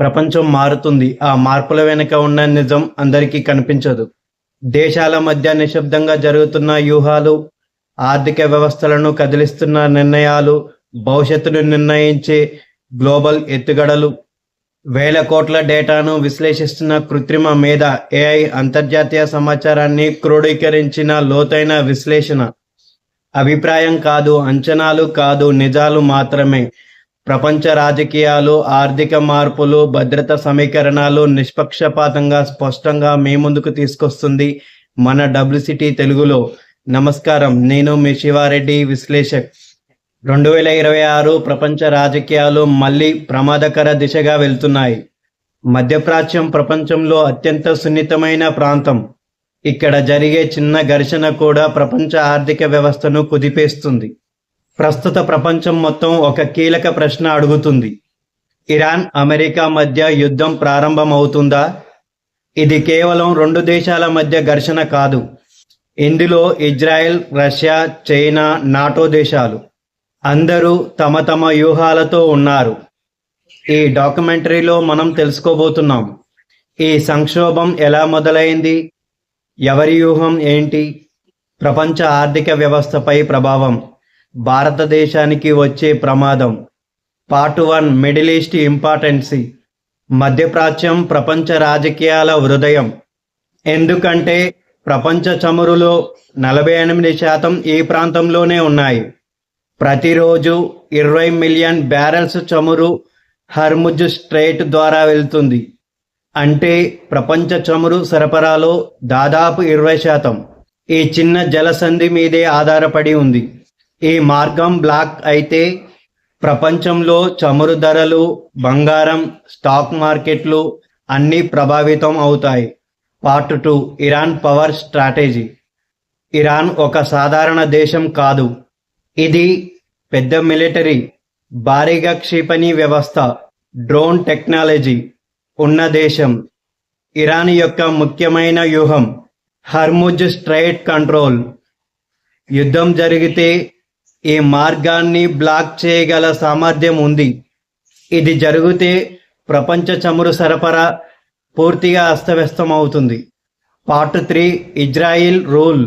ప్రపంచం మారుతుంది. ఆ మార్పుల వెనుక ఉన్న నిజం అందరికీ కనిపించదు. దేశాల మధ్య నిశ్శబ్దంగా జరుగుతున్న వ్యూహాలు, ఆర్థిక వ్యవస్థలను కదిలిస్తున్న నిర్ణయాలు, భవిష్యత్తును నిర్ణయించే గ్లోబల్ ఎత్తుగడలు, వేల కోట్ల డేటాను విశ్లేషిస్తున్న కృత్రిమ మేధ AI అంతర్జాతీయ సమాచారాన్ని క్రోడీకరించిన లోతైన విశ్లేషణ. అభిప్రాయం కాదు, అంచనాలు కాదు, నిజాలు మాత్రమే. ప్రపంచ రాజకీయాలు, ఆర్థిక మార్పులు, భద్రతా సమీకరణాలు నిష్పక్షపాతంగా స్పష్టంగా మీ ముందుకు తీసుకొస్తుంది మన WCT తెలుగులో. నమస్కారం, నేను మీ శివారెడ్డి, విశ్లేషక్. 2026 ప్రపంచ రాజకీయాలు మళ్ళీ ప్రమాదకర దిశగా వెళ్తున్నాయి. మధ్యప్రాచ్యం ప్రపంచంలో అత్యంత సున్నితమైన ప్రాంతం. ఇక్కడ జరిగే చిన్న ఘర్షణ కూడా ప్రపంచ ఆర్థిక వ్యవస్థను కుదిపేస్తుంది. ప్రస్తుత ప్రపంచం మొత్తం ఒక కీలక ప్రశ్న అడుగుతుంది: ఇరాన్, అమెరికా మధ్య యుద్ధం ప్రారంభమవుతుందా? ఇది కేవలం రెండు దేశాల మధ్య ఘర్షణ కాదు. ఇందులో ఇజ్రాయెల్, రష్యా, చైనా, నాటో దేశాలు అందరూ తమ తమ వ్యూహాలతో ఉన్నారు. ఈ డాక్యుమెంటరీలో మనం తెలుసుకోబోతున్నాం: ఈ సంక్షోభం ఎలా మొదలైంది, ఎవరి వ్యూహం ఏంటి, ప్రపంచ ఆర్థిక వ్యవస్థపై ప్రభావం, భారతదేశానికి వచ్చే ప్రమాదం. Part 1: Middle East importance. మధ్యప్రాచ్యం ప్రపంచ రాజకీయాల హృదయం. ఎందుకంటే ప్రపంచ చమురులో 48% ఈ ప్రాంతంలోనే ఉన్నాయి. ప్రతిరోజు 20 మిలియన్ బ్యారెల్స్ చమురు హర్ముజ్ స్ట్రెయిట్ ద్వారా వెళ్తుంది. అంటే ప్రపంచ చమురు సరఫరాలో దాదాపు 20% ఈ చిన్న జలసంధి మీదే ఆధారపడి ఉంది. ఈ మార్గం బ్లాక్ అయితే ప్రపంచంలో చమురు ధరలు, బంగారం, స్టాక్ మార్కెట్లు అన్నీ ప్రభావితం అవుతాయి. Part 2: Iran power strategy. Iran ఒక సాధారణ దేశం కాదు. ఇది పెద్ద మిలిటరీ, భారీగా క్షిపణి వ్యవస్థ, డ్రోన్ టెక్నాలజీ ఉన్న దేశం. ఇరాన్ యొక్క ముఖ్యమైన వ్యూహం హర్ముజ్ స్ట్రెయిట్ కంట్రోల్. యుద్ధం జరిగితే ఈ మార్గాన్ని బ్లాక్ చేయగల సామర్థ్యం ఉంది. ఇది జరిగితే ప్రపంచ చమురు సరఫరా పూర్తిగా అస్తవ్యస్తం అవుతుంది. Part 3: Israel rule.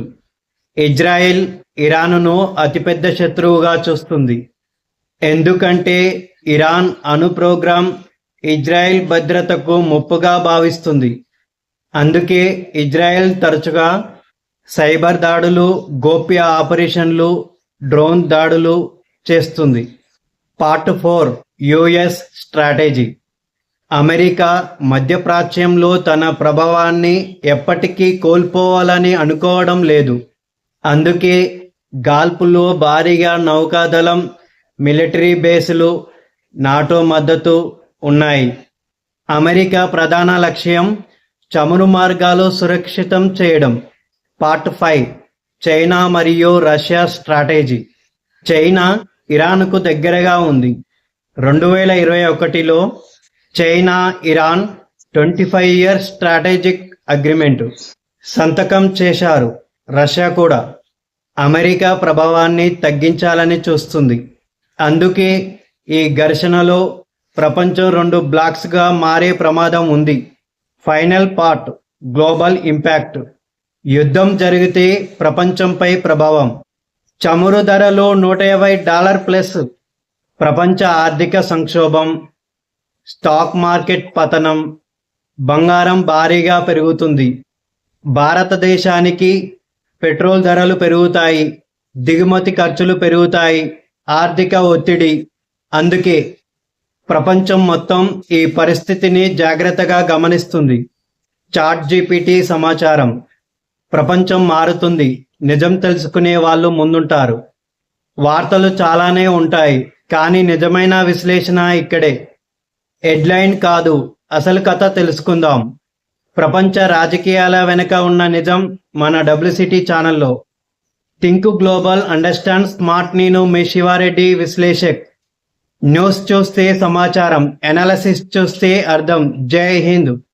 ఇజ్రాయిల్ ఇరాన్ను అతిపెద్ద శత్రువుగా చూస్తుంది. ఎందుకంటే ఇరాన్ అణు ప్రోగ్రాం ఇజ్రాయిల్ భద్రతకు ముప్పుగా భావిస్తుంది. అందుకే ఇజ్రాయెల్ తరచుగా సైబర్ దాడులు, గోప్య ఆపరేషన్లు, డ్రోన్ దాడులు చేస్తుంది. Part 4: US strategy. అమెరికా మధ్యప్రాచ్యంలో తన ప్రభావాన్ని ఎప్పటికీ కోల్పోవాలని అనుకోవడం లేదు. అందుకే గాల్ఫ్లో భారీగా నౌకాదళం, మిలిటరీ బేసులు, నాటో మద్దతు ఉన్నాయి. అమెరికా ప్రధాన లక్ష్యం చమురు మార్గాలు సురక్షితం చేయడం. పార్ట్ 5: చైనా మరియు రష్యా స్ట్రాటజీ. చైనా ఇరాన్కు దగ్గరగా ఉంది. 2021లో China, Iran 25 year strategic agreement సంతకం చేశారు. రష్యా కూడా అమెరికా ప్రభావాన్ని తగ్గించాలని చూస్తుంది. అందుకే ఈ ఘర్షణలో ప్రపంచం 2 బ్లాక్స్గా మారే ప్రమాదం ఉంది. Final part: global impact. యుద్ధం జరిగితే ప్రపంచంపై ప్రభావం. చమురు ధరలో $150+, ప్రపంచ ఆర్థిక సంక్షోభం, స్టాక్ మార్కెట్ పతనం, బంగారం భారీగా పెరుగుతుంది. భారతదేశానికి పెట్రోల్ ధరలు పెరుగుతాయి, దిగుమతి ఖర్చులు పెరుగుతాయి, ఆర్థిక ఒత్తిడి. అందుకే ప్రపంచం మొత్తం ఈ పరిస్థితిని జాగ్రత్తగా గమనిస్తుంది. ChatGPT సమాచారం. ప్రపంచం మారుతుంది, నిజం తెలుసుకునే వాళ్ళు ముందుంటారు. వార్తలు చాలానే ఉంటాయి, కానీ నిజమైన విశ్లేషణ ఇక్కడే. హెడ్లైన్ కాదు, అసలు కథ తెలుసుకుందాం. ప్రపంచ రాజకీయాల వెనుక ఉన్న నిజం మన WCT ఛానల్లో. Think global, understand smart. నేను మీ శివారెడ్డి, విశ్లేషక్. న్యూస్ చూస్తే సమాచారం, అనాలిసిస్ చూస్తే అర్థం. జై హింద్.